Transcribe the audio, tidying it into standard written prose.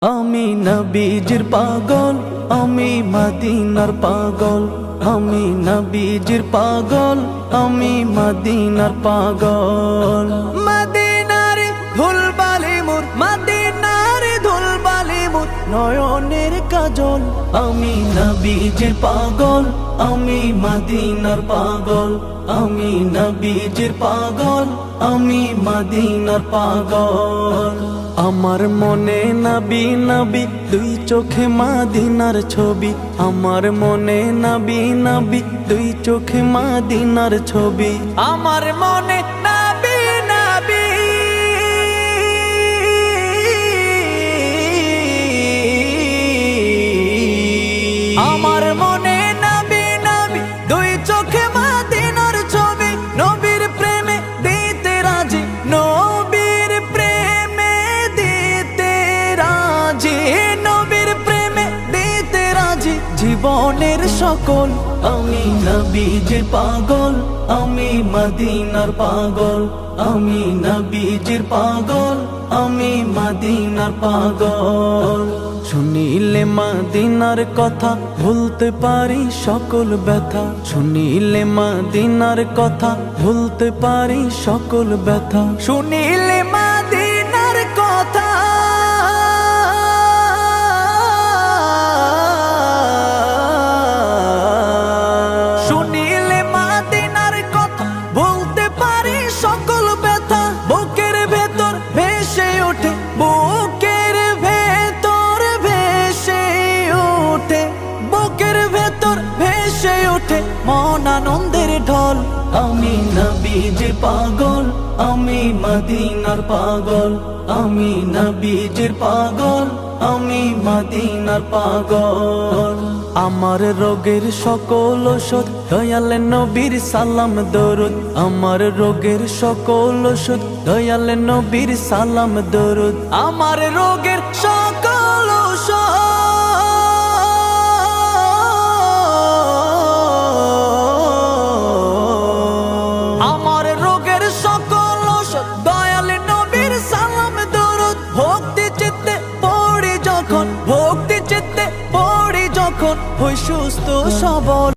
আমি নবীজির পাগল, আমি মদিনার পাগল। আমি নবীজির পাগল, আমি মদিনার পাগল। মদিনার ধুলবালি মোর, মদিনার ধুলবালি মোর নয়নের কাজল। আমি নবীজির পাগল, আমি মদিনার পাগল। আমি নবীজির পাগল, আমি মদিনার পাগল। আমার মনে নবী নবী, দুই চোখে মদিনার ছবি। আমার মনে নবী নবী, দুই চোখে মদিনার ছবি। আমার মনে নবী নবী, আমার মনে নবী নবী, দুই চোখে মদিনার ছবি। নবীর প্রেমে দিতে রাজি, নবীর প্রেমে দিতে রাজি, নবীর প্রেমে দিতে রাজি জীবনের সকল। আমি নবীজির পাগল, আমি মদিনার পাগল। আমি নবীজির পাগল, আমি মদিনার পাগল। শুনিলে মদিনার কথা ভুলতে পারি সকল ব্যথা। শুনিলে মদিনার কথা ভুলতে পারি সকল ব্যথা। শুনিলে মদিনার কথা, শুনিলে মদিনার কথা ভুলতে পারি সকল ব্যথা। বুকের ভেতর ভেসে ওঠে, বুকের ভেতর ভেসে ওঠে, বুকের ভেতর ভেসে ওঠে মন আনন্দের ঢল। আমি নবীজির পাগল, আমি মদিনার পাগল। আমি নবীজির পাগল, আমি মদিনার পাগল। আমার রোগের সকল ওষুধ দয়াল নবীর সালাম দরুদ। আমার রোগের সকল ওষুধ দয়াল নবীর সালাম দরুদ। আমার রোগের সকল ওষুধ, আমার রোগের সকল ওষুধ দয়াল নবীর সালাম দরুদ। ভক্তি চিত্তে পড়ি যখন, ভক্তি চিত্তে পড়ি যখন হই সুস্থ সবল।